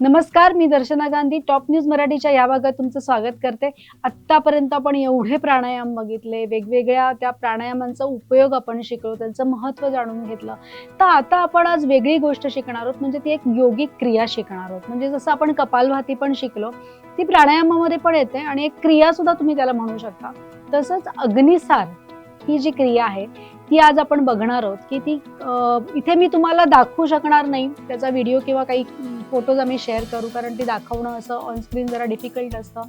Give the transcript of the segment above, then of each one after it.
नमस्कार, मी दर्शना Gandhi top news मराठीच्या या भागात तुमचं स्वागत करते. आत्तापर्यंत आपण एवढे प्राणायाम बघितले, वेगवेगळ्या त्या प्राणायामांचा उपयोग आपण शिकलो, त्यांचं महत्त्व जाणून घेतलं. तर आता आपण आज वेगळी गोष्ट शिकणार आहोत, म्हणजे ती एक योगिक क्रिया शिकणार आहोत. म्हणजे जसं आपण कपालभाती पण शिकलो, ती प्राणायामामध्ये पण येते आणि एक क्रिया सुद्धा तुम्ही त्याला म्हणू शकता. तसंच अग्निसार ही जी क्रिया आहे ती आज आपण बघणार आहोत की ती इथे मी तुम्हाला दाखवू शकणार नाही, त्याचा व्हिडिओ किंवा काही फोटोज आम्ही शेअर करू, कारण ती दाखवणं असं ऑन स्क्रीन जरा डिफिकल्ट असतं.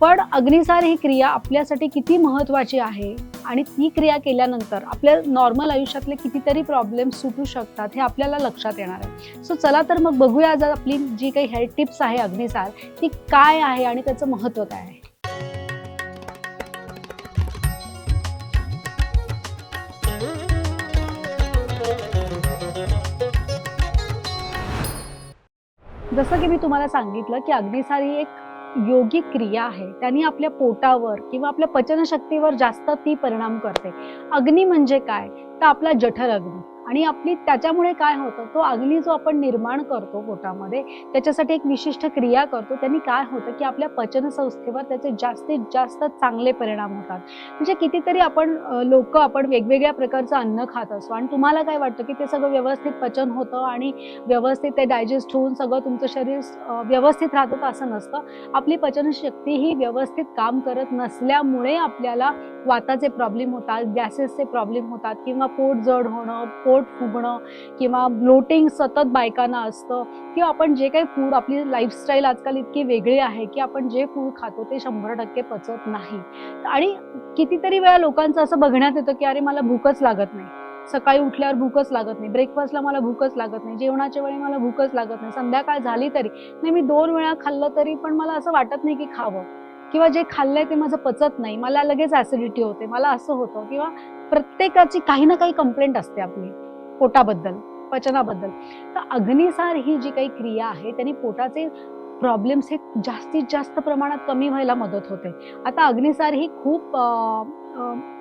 पण अग्निसार ही क्रिया आपल्यासाठी किती महत्त्वाची आहे आणि ती क्रिया केल्यानंतर आपल्या नॉर्मल आयुष्यातले कितीतरी प्रॉब्लेम सुटू शकतात हे आपल्याला लक्षात येणार आहे. सो चला तर मग बघूया आज आपली जी काही हेल्थ टिप्स आहे अग्निसार ती काय आहे आणि त्याचं महत्त्व काय आहे. जसं की मी तुम्हाला सांगितलं की अग्निसार ही एक योगिक क्रिया आहे. त्यांनी आपल्या पोटावर किंवा आपल्या पचनशक्तीवर जास्त ती परिणाम करते. अग्नी म्हणजे काय, तर आपला जठर अग्नी. आणि आपली त्याच्यामुळे काय होतं, तो अग्नी जो आपण निर्माण करतो पोटामध्ये त्याच्यासाठी एक विशिष्ट क्रिया करतो, त्यांनी काय होतं की आपल्या पचन संस्थेवर त्याचे जास्तीत जास्त चांगले परिणाम होतात. म्हणजे कितीतरी आपण वेगवेगळ्या प्रकारचं अन्न खात असतो आणि तुम्हाला काय वाटतं की ते सगळं व्यवस्थित पचन होतं आणि व्यवस्थित ते डायजेस्ट होऊन सगळं तुमचं शरीर व्यवस्थित राहतं, असं नसतं. आपली पचनशक्ती ही व्यवस्थित काम करत नसल्यामुळे आपल्याला वाताचे प्रॉब्लेम होतात, गॅसेसचे प्रॉब्लेम होतात किंवा पोट जड होणं, पोट फुगणं किंवा ब्लोटिंग सतत बायकांना असतं. किंवा आपण जे काही फूड, आपली लाईफस्टाईल आजकाल इतकी वेगळी आहे की आपण जे फूड खातो ते 100% पचत नाही. आणि कितीतरी वेळा लोकांचं असं बघण्यात येतं की अरे मला भूकच लागत नाही, सकाळी उठल्यावर भूकच लागत नाही, ब्रेकफास्टला मला भूकच लागत नाही, जेवणाच्या वेळी मला भूकच लागत नाही, संध्याकाळ झाली तरी नाही, मी 2 वेळा खाल्लं तरी पण मला असं वाटत नाही की खावं, किंवा जे खाल्लंय ते माझं पचत नाही, मला लगेच ऍसिडिटी होते, मला असं होतं. किंवा प्रत्येकाची काही ना काही कंप्लेंट असते आपली पोटाबद्दल, पचनाबद्दल. तर अग्निसार ही जी काही क्रिया आहे त्यांनी पोटाचे प्रॉब्लेम्स हे जास्तीत जास्त प्रमाणात कमी व्हायला मदत होते. आता अग्निसार ही खूप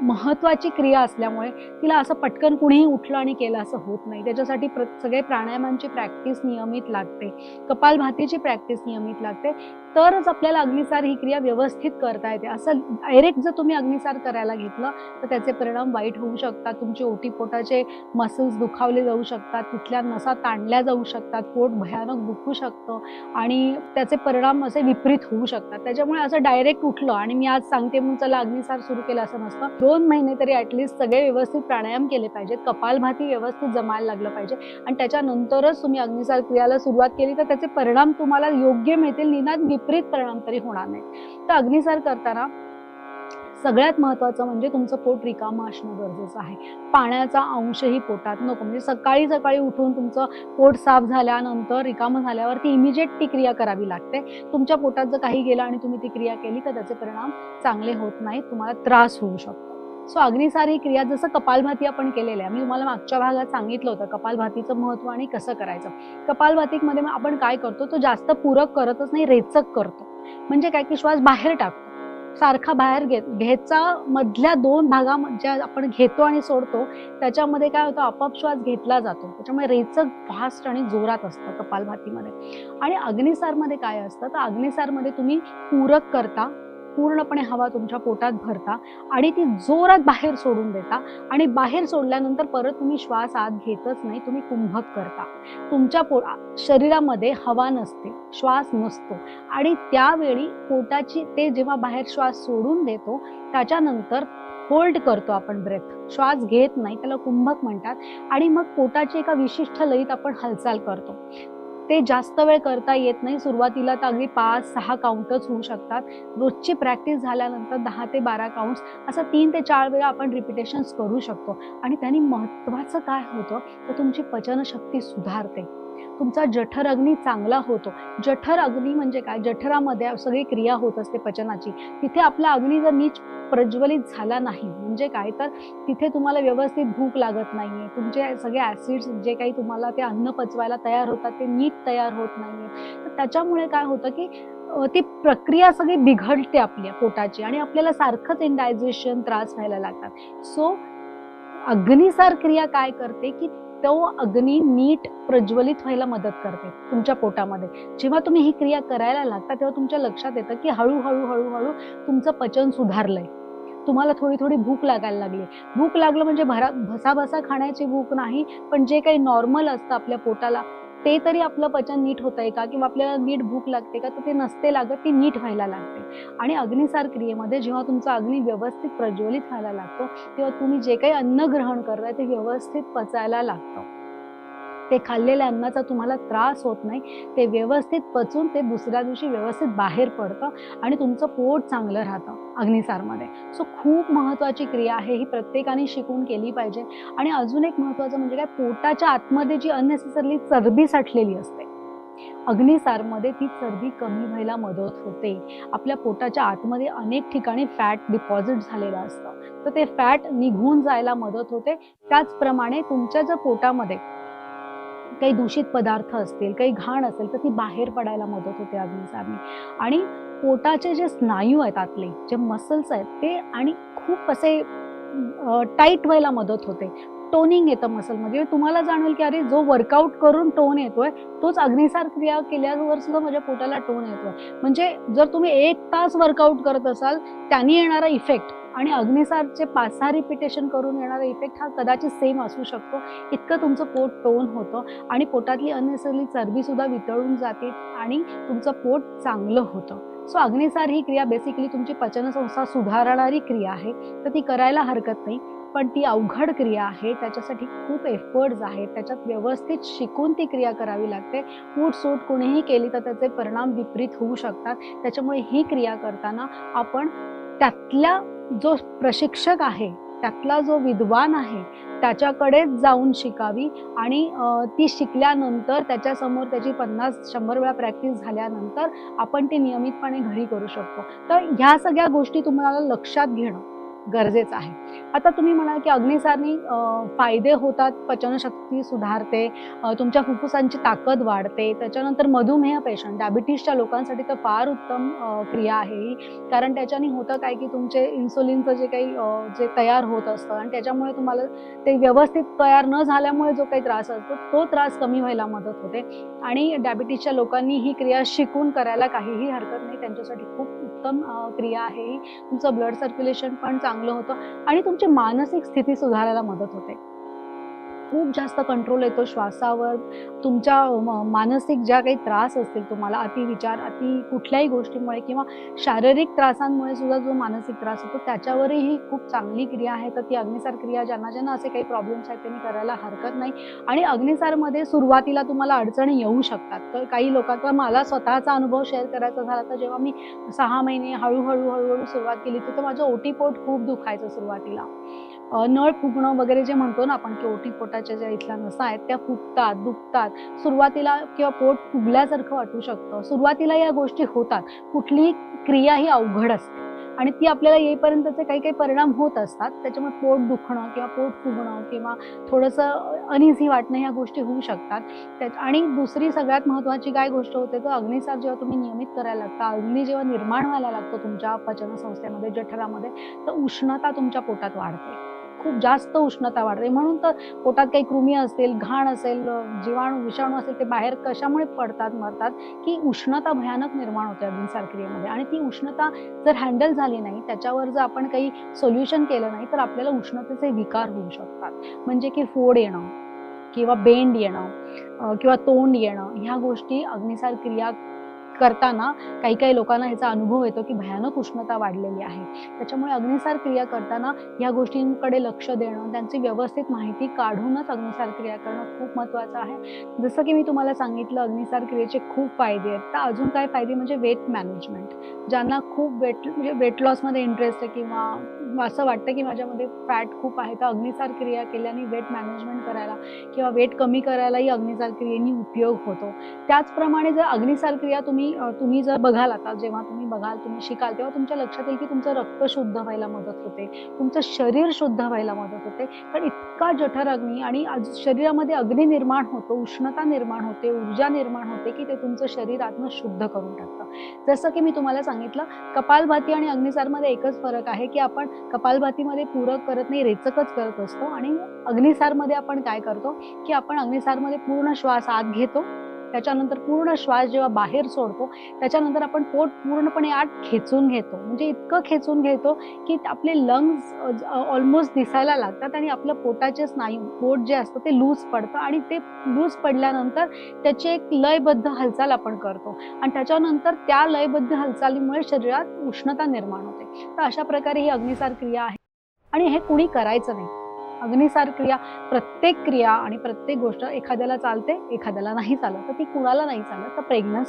महत्त्वाची क्रिया असल्यामुळे तिला असं पटकन कुणीही उठलं आणि केलं असं होत नाही. त्याच्यासाठी सगळे प्राणायामांची प्रॅक्टिस नियमित लागते, कपालभातीची प्रॅक्टिस नियमित लागते, तरच आपल्याला अग्निसार ही क्रिया व्यवस्थित करता येते. असं डायरेक्ट जर तुम्ही अग्निसार करायला घेतलं तर त्याचे परिणाम वाईट होऊ शकतात. तुमचे ओटीपोटाचे मसल्स दुखावले जाऊ शकतात, तिथल्या नसा ताणल्या जाऊ शकतात, पोट भयानक दुखू शकतं आणि त्याचे परिणाम असे विपरीत होऊ शकतात. त्याच्यामुळे असं डायरेक्ट उठलं आणि मी आज सांगते म्हणून चला अग्निसार सुरू केलं असं नसतं. 2 महिने तरी ॲटलिस्ट सगळे व्यवस्थित प्राणायाम केले पाहिजेत, कपालभाती व्यवस्थित जमायला लागलं पाहिजे आणि त्याच्यानंतरच तुम्ही अग्निसार क्रियाला सुरुवात केली तर त्याचे परिणाम तुम्हाला योग्य मिळतील, निदान विपरीत परिणाम तरी होणार नाही. तर अग्निसार करताना सगळ्यात महत्त्वाचं म्हणजे तुमचं पोट रिकामं असणं गरजेचं आहे. पाण्याचा अंशही पोटात नको. म्हणजे सकाळी सकाळी उठून तुमचं पोट साफ झाल्यानंतर, रिकामं झाल्यावर ती इमिजिएट ती क्रिया करावी लागते. तुमच्या पोटात जर काही गेलं आणि तुम्ही ती क्रिया केली तर त्याचे परिणाम चांगले होत नाहीत, तुम्हाला त्रास होऊ शकतो. सो अग्निसार ही क्रिया जसं कपालभाती आपण केलेलं आहे, मी तुम्हाला मागच्या भागात सांगितलं होतं कपालभातीचं महत्त्व आणि कसं करायचं. कपालभातीमध्ये आपण काय करतो, तो जास्त पूरक करतच नाही, रेचक करतो. म्हणजे काय की श्वास बाहेर टाकतो, सारखा बाहेर घ्यायचा, मधल्या 2 भागामध्ये आपण घेतो आणि सोडतो त्याच्यामध्ये काय होतं, आपोआप श्वास घेतला जातो. त्याच्यामुळे रेचक फास्ट आणि जोरात असतं कपालभातीमध्ये. आणि अग्निसारमध्ये काय असतं, तर अग्निसारमध्ये तुम्ही पूरक करता, पूर्णपणे हवा तुमच्या पोटात भरता आणि ती जोरात बाहेर सोडून देता आणि बाहेर सोडल्यानंतर परत तुम्ही श्वास आत घेतच नाही, तुम्ही कुंभक करता. तुमच्या शरीरामध्ये हवा नसते, श्वास नसतो आणि त्यावेळी पोटाची ते जेव्हा बाहेर श्वास सोडून देतो त्याच्यानंतर होल्ड करतो आपण ब्रेथ, श्वास घेत नाही, त्याला कुंभक म्हणतात. आणि मग पोटाची एका विशिष्ट लयीत आपण हालचाल करतो. ते जास्त वेळ करता येत नाही, सुरुवातीला तर अगदी 5-6 काउंटच होऊ शकतात. रोजची प्रॅक्टिस झाल्यानंतर 10 ते 12 काउंट्स असं 3 ते 4 वेळा आपण रिपिटेशन्स करू शकतो. आणि त्यांनी महत्त्वाचं काय होतं, तर तुमची पचनशक्ती सुधारते, तुमचा जठर अग्नी चांगला होतो. जठर अग्नी म्हणजे काय, जठरामध्ये सगळी क्रिया होत असते पचनाची. तिथे आपला अग्नी जर नीट प्रज्वलित झाला नाही म्हणजे काय, तर तिथे तुम्हाला व्यवस्थित भूक लागत नाहीये, तुमचे सगळे ऍसिड्स जे काही तुम्हाला ते अन्न पचवायला तयार होतात ते नीट तयार होत नाहीये. तर त्याच्यामुळे काय होतं की ती प्रक्रिया सगळी बिघडते आपल्या पोटाची आणि आपल्याला सारखंच इंडायजेशन त्रास व्हायला लागतात. सो अग्निसार क्रिया काय करते की तो अग्नी नीट प्रज्वलित व्हायला मदत करते तुमच्या पोटामध्ये. जेव्हा तुम्ही ही क्रिया करायला लागता तेव्हा तुमच्या लक्षात येतं की हळूहळू हळूहळू तुमचं पचन सुधारलंय. तुम्हाला थोडी थोडी भूक लागायला लागली. भूक लागलं म्हणजे भसाभसा खाण्याची भूक नाही, पण जे काही नॉर्मल असतं आपल्या पोटाला ते तरी आपलं पचन नीट होतंय का, किंवा आपल्याला नीट भूक लागते का, तर ते नसते लागत, ती नीट व्हायला लागते. आणि अग्निसार क्रियेमध्ये जेव्हा तुमचा अग्नी व्यवस्थित प्रज्वलित व्हायला लागतो तेव्हा तुम्ही जे काही अन्न ग्रहण करताय ते व्यवस्थित पचायला लागतं. ते खाल्लेल्या अन्नाचा तुम्हाला त्रास होत नाही. ते व्यवस्थित पचून ते दुसऱ्या दिवशी व्यवस्थित बाहेर पडतं आणि तुमचं पोट चांगलं राहतं अग्निसारमध्ये. सो खूप महत्त्वाची क्रिया आहे ही, प्रत्येकाने शिकून केली पाहिजे. आणि अजून एक महत्त्वाचं म्हणजे काय, पोटाच्या आतमध्ये जी अननेसेसरली चरबी साठलेली असते अग्निसारमध्ये ती चरबी कमी व्हायला मदत होते. आपल्या पोटाच्या आतमध्ये अनेक ठिकाणी फॅट डिपॉझिट झालेलं असतं, तर ते फॅट निघून जायला मदत होते. त्याचप्रमाणे तुमच्या जर पोटामध्ये काही दूषित पदार्थ असतील, काही घाण असेल, तर ती बाहेर पडायला मदत होते अग्निसारने. आणि पोटाचे जे स्नायू आहेत आतले, जे मसल्स आहेत ते आणि खूप असे टाईट व्हायला मदत होते. टोनिंग येतं मसलमध्ये. तुम्हाला जाणवेल की अरे जो वर्कआउट करून टोन येतोय तोच अग्निसार क्रिया केल्यावर सुद्धा माझ्या पोटाला टोन येतोय. म्हणजे जर तुम्ही 1 तास वर्कआउट करत असाल त्याने येणारा इफेक्ट आणि अग्निसारचे 5-6 रिपिटेशन करून येणारा इफेक्ट हा कदाचित सेम असू शकतो. इतकं तुमचं पोट टोन होतं आणि पोटातली अननेसेसरी चरबी सुद्धा वितळून जाते आणि तुमचं पोट चांगलं होतं. सो अग्निसार ही क्रिया बेसिकली तुमची पचनसंस्था सुधारणारी क्रिया आहे, तर ती करायला हरकत नाही. पण ती अवघड क्रिया आहे, त्याच्यासाठी खूप एफर्ट्स आहेत, त्याच्यात व्यवस्थित शिकून ती क्रिया करावी लागते. उठ-सूट कोणीही केली तर त्याचे परिणाम विपरीत होऊ शकतात. त्याच्यामुळे ही क्रिया करताना आपण त्यातला जो प्रशिक्षक आहे, त्यातला जो विद्वान आहे त्याच्याकडेच जाऊन शिकावी. आणि ती शिकल्यानंतर त्याच्यासमोर त्याची 50-100 वेळा प्रॅक्टिस झाल्यानंतर आपण ती नियमितपणे घरी करू शकतो. तर ह्या सगळ्या गोष्टी तुम्हाला लक्षात घेणं गरजेचं आहे. आता तुम्ही म्हणाल की अग्निसारने फायदे होतात, पचनशक्ती सुधारते, तुमच्या फुफ्फुसांची ताकद वाढते. त्याच्यानंतर मधुमेह पेशंट, डायबिटीसच्या लोकांसाठी तर फार उत्तम क्रिया आहे ही. कारण त्याच्याने होतं काय की तुमचे इन्सुलिनचं जे काही जे तयार होत असतं आणि त्याच्यामुळे तुम्हाला ते व्यवस्थित तयार न झाल्यामुळे जो काही त्रास असतो तो त्रास कमी व्हायला मदत होते. आणि डायबिटीसच्या लोकांनी ही क्रिया शिकून करायला काहीही हरकत नाही. त्यांच्यासाठी खूप उत्तम क्रिया आहे ही. तुमचं ब्लड सर्क्युलेशन पण चांगलं होतं आणि तुमची मानसिक स्थिती सुधारायला मदत होते. खूप जास्त कंट्रोल येतो श्वासावर. तुमच्या मानसिक ज्या काही त्रास असतील तुम्हाला, अतिविचार, कुठल्याही गोष्टीमुळे किंवा शारीरिक त्रासांमुळे सुद्धा जो मानसिक त्रास होतो त्याच्यावरही ही खूप चांगली क्रिया आहे. तर ती अग्निसार क्रिया ज्यांना असे काही प्रॉब्लेम्स आहेत त्यांनी करायला हरकत नाही. आणि अग्निसारमध्ये सुरुवातीला तुम्हाला अडचणी येऊ शकतात. तर काही लोकांचा, मला स्वतःचा अनुभव शेअर करायचा झाला तर जेव्हा मी 6 महिने हळूहळू सुरुवात केली तर माझं ओटीपोट खूप दुखायचं सुरुवातीला. नळ फुगणं वगैरे जे म्हणतो ना आपण, की ओटीपोटाच्या ज्या इथल्या नसा आहेत त्या फुगतात, दुखतात सुरुवातीला, किंवा पोट फुगल्यासारखं वाटू शकतं. सुरुवातीला या गोष्टी होतात. कुठलीही क्रिया ही अवघड असते आणि ती आपल्याला येईपर्यंतचे काही परिणाम होत असतात. त्याच्यामुळे पोट दुखणं किंवा पोट फुगणं किंवा थोडंसं अनइझी वाटणं ह्या गोष्टी होऊ शकतात. आणि दुसरी सगळ्यात महत्त्वाची काय गोष्ट होते, तर अग्निसार जेव्हा तुम्ही नियमित करायला लागता, अग्नी जेव्हा निर्माण व्हायला लागतो तुमच्या पचनसंस्थेमध्ये, जठरामध्ये, तर उष्णता तुमच्या पोटात वाढते. खूप जास्त उष्णता वाढते. म्हणून तर पोटात काही कृमी असतील, घाण असेल, जीवाणू, विषाणू असेल, ते बाहेर कशामुळे पडतात, मरतात, की उष्णता भयानक निर्माण होते अग्निसार क्रियेमध्ये. आणि ती उष्णता जर हँडल झाली नाही, त्याच्यावर जर आपण काही सोल्युशन केलं नाही, तर आपल्याला उष्णतेचे विकार होऊ शकतात. म्हणजे की फोड येणं किंवा बेंड येणं किंवा तोंड येणं, ह्या गोष्टी अग्निसार क्रिया करताना काही लोकांना ह्याचा अनुभव येतो की भयानक उष्णता वाढलेली आहे. त्याच्यामुळे अग्निसार क्रिया करताना या गोष्टींकडे लक्ष देणं, त्यांची व्यवस्थित माहिती काढूनच अग्निसार क्रिया करणं खूप महत्त्वाचं आहे. जसं की मी तुम्हाला सांगितलं, अग्निसार क्रियेचे खूप फायदे आहेत. तर अजून काय फायदे म्हणजे वेट मॅनेजमेंट. ज्यांना खूप वेट लॉसमध्ये इंटरेस्ट आहे किंवा असं वाटतं की माझ्यामध्ये फॅट खूप आहे, तर अग्निसार क्रिया केल्याने वेट मॅनेजमेंट करायला किंवा वेट कमी करायलाही अग्निसार क्रियेने उपयोग होतो. त्याचप्रमाणे जर अग्निसार क्रिया तुम्ही तुम्ही जर बघाल, आता जेव्हा तुम्ही बघाल, तुम्ही शिकाल, तेव्हा तुमच्या लक्षात येईल की तुमचं रक्त शुद्ध व्हायला मदत होते, तुमचं शरीर शुद्ध व्हायला मदत होते. कारण इतका जठर अग्नी आणि शरीरामध्ये अग्नी निर्माण होतो, उष्णता निर्माण होते, ऊर्जा निर्माण होते की ते तुमचं शरीर आतनं शुद्ध करून टाकतं. जसं की मी तुम्हाला सांगितलं, कपालभाती आणि अग्निसारमध्ये एकच फरक आहे की आपण कपालभातीमध्ये पूरक करत नाही, रेचकच करत असतो. आणि अग्निसारमध्ये आपण काय करतो की आपण अग्निसारमध्ये पूर्ण श्वास आत घेतो, त्याच्यानंतर पूर्ण श्वास जेव्हा बाहेर सोडतो, त्याच्यानंतर आपण पोट पूर्णपणे आत खेचून घेतो. म्हणजे इतकं खेचून घेतो की आपले लंग्स ऑलमोस्ट दिसायला लागतात आणि आपलं पोटाचे स्नायू, पोट जे असतं ते लूज पडतं आणि ते लूज पडल्यानंतर त्याची एक लयबद्ध हालचाल आपण करतो आणि त्याच्यानंतर त्या लयबद्ध हालचालीमुळे शरीरात उष्णता निर्माण होते. तर अशा प्रकारे ही अग्निसार क्रिया आहे आणि हे कुणी करायचं नाही. अग्निसार क्रिया, प्रत्येक क्रिया आणि प्रत्येक गोष्ट एखाद्याला चालते, एखाद्याला नाही चालत. तर ती कुणाला नाही चालत, तर प्रेग्नंट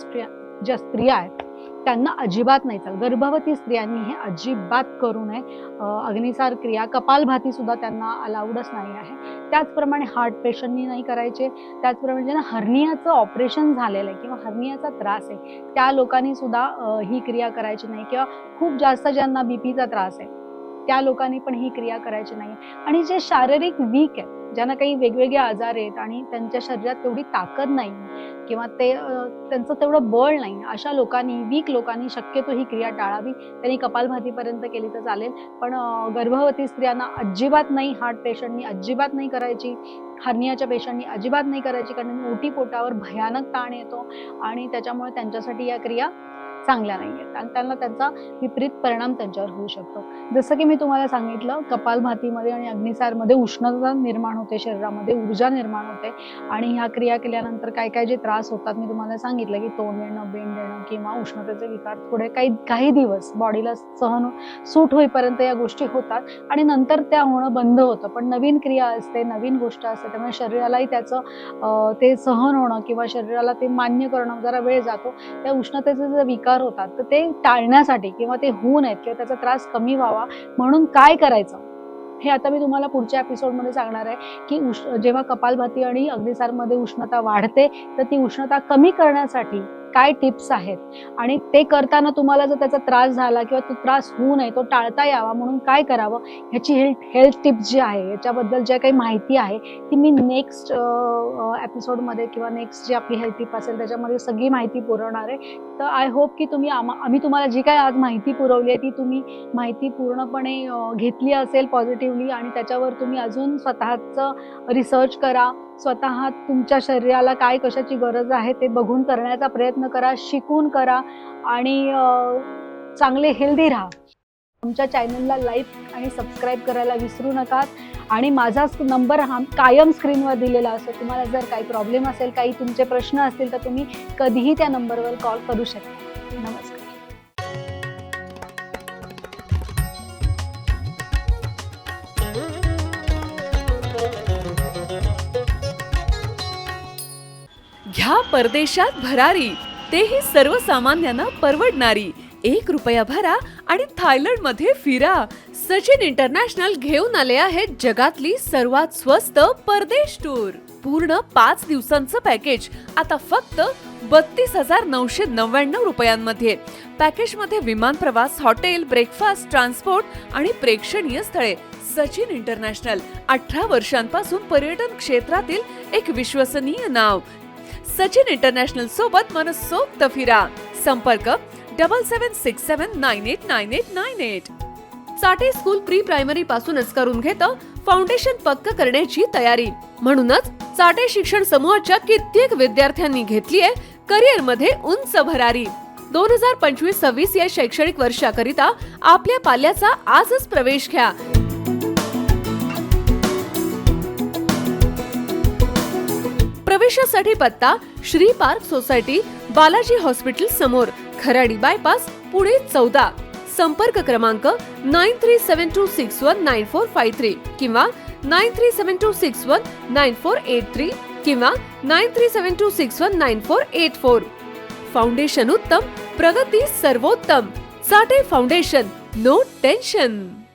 ज्या स्त्रिया आहेत त्यांना अजिबात नाही चालत. गर्भवती स्त्रियांनी हे अजिबात करू नये. अग्निसार क्रिया, कपालभाती सुद्धा त्यांना अलाउडच नाही आहे. त्याचप्रमाणे हार्ट पेशंटनी नाही करायचे. त्याचप्रमाणे ज्यांना हर्नियाचं ऑपरेशन झालेलं आहे किंवा हर्नियाचा त्रास आहे त्या लोकांनी सुद्धा ही क्रिया करायची नाही. किंवा खूप जास्त ज्यांना बीपीचा त्रास आहे त्या लोकांनी पण ही क्रिया करायची नाही. आणि जे शारीरिक वीक आहेत, ज्यांना काही वेगवेगळे आजार आहेत आणि त्यांच्या शरीरात तेवढी ताकद नाही किंवा त्यांचं तेवढं बळ नाही, अशा लोकांनी, वीक लोकांनी शक्यतो ही क्रिया टाळावी. त्यांनी कपालभातीपर्यंत केली तर चालेल, पण गर्भवती स्त्रियांना अजिबात नाही, हार्ट पेशंटनी अजिबात नाही करायची, हर्नियाच्या पेशंटनी अजिबात नाही करायची. कारण ओटी पोटावर भयानक ताण येतो आणि त्याच्यामुळे त्यांच्यासाठी या क्रिया चांगल्या नाही आहेत आणि त्यांना त्याचा विपरीत परिणाम त्यांच्यावर होऊ शकतो. जसं की मी तुम्हाला सांगितलं, कपालभातीमध्ये आणि अग्निसारमध्ये उष्णता निर्माण होते, शरीरामध्ये ऊर्जा निर्माण होते आणि ह्या क्रिया केल्यानंतर काय काय जे त्रास होतात मी तुम्हाला सांगितलं की तोंड येणं, बेंड येणं किंवा उष्णतेचे विकार थोडे काही दिवस बॉडीला सूट होईपर्यंत या गोष्टी होतात आणि नंतर त्या होणं बंद होतं. पण नवीन क्रिया असते, नवीन गोष्ट असते, त्यामुळे शरीरालाही त्याचं ते सहन होणं किंवा शरीराला ते मान्य करणं जरा वेळ जातो. त्या उष्णतेचे जे विकार होतात तर ते टाळण्यासाठी किंवा ते होऊ नयेत किंवा त्याचा त्रास कमी व्हावा म्हणून काय करायचं हे आता मी तुम्हाला पुढच्या एपिसोडमध्ये सांगणार आहे की जेव्हा कपालभाती आणि अग्निसारमध्ये उष्णता वाढते तर ती उष्णता कमी करण्यासाठी काय टिप्स आहेत आणि ते करताना तुम्हाला जर त्याचा त्रास झाला किंवा तो त्रास होऊ नये, तो टाळता यावा म्हणून काय करावं, ह्याची हेल्थ टिप्स जी आहे, याच्याबद्दल ज्या काही माहिती आहे ती मी नेक्स्ट एपिसोडमध्ये किंवा नेक्स्ट जी आपली हेल्थ टिप असेल त्याच्यामध्ये सगळी माहिती पुरवणार आहे. तर आय होप की तुम्ही आम्ही तुम्हाला जी काही आज माहिती पुरवली आहे ती तुम्ही माहिती पूर्णपणे घेतली असेल पॉझिटिव्हली आणि त्याच्यावर तुम्ही अजून स्वतःचं रिसर्च करा, स्वतः तुमच्या शरीराला काय कशाची गरज आहे ते बघून करण्याचा प्रयत्न करा, शिकून करा आणि चांगले हेल्दी राहा. आमच्या चॅनलला लाईक आणि सबस्क्राईब करायला विसरू नका आणि माझा नंबर हा कायम स्क्रीनवर दिलेला असतो. तुम्हाला जर काही प्रॉब्लेम असेल, काही तुमचे प्रश्न असतील तर तुम्ही कधीही त्या नंबरवर कॉल करू शकता. नमस्कार. घ्या परदेशात भरारी, तेही सर्वसामान्यांना परवडणारी. 1 रुपया भरा आणि थायलंड मध्ये फिरा. सचिन इंटरनॅशनल घेऊन आले आहेत जगातली सर्वात स्वस्त परदेश टूर. पूर्ण 5 दिवसांचं पॅकेज आता फक्त 32,999 रुपयांमध्ये. पॅकेज मध्ये विमान प्रवास, हॉटेल, ब्रेकफास्ट, ट्रान्सपोर्ट आणि प्रेक्षणीय स्थळे. सचिन इंटरनॅशनल 18 वर्षांपासून पर्यटन क्षेत्रातील एक विश्वसनीय नाव. सचिन इंटरनॅशनल सोबत मनसोक्त फिरा. संपर्क 7767989898. चाटे स्कूल प्री प्रायमरी पासूनच करून घेतं फाउंडेशन पक्क करण्याची तयारी. म्हणूनच चाटे शिक्षण समूहाच्या कित्येक विद्यार्थ्यांनी घेतलीये करिअर मध्ये उंच भरारी. 2025-26 या शैक्षणिक वर्षाकरिता आपल्या पाल्याचा आजच प्रवेश घ्या. प्रवेशासाठी पत्ता Shri park society, Balaji hospital समोर, खराडी बायपास, पुणे 14. संपर्क क्रमांक 9372619453 किंवा 9372619483 किंवा 9372619484. फाउंडेशन उत्तम, प्रगती सर्वोत्तम. Chate foundation, no tension.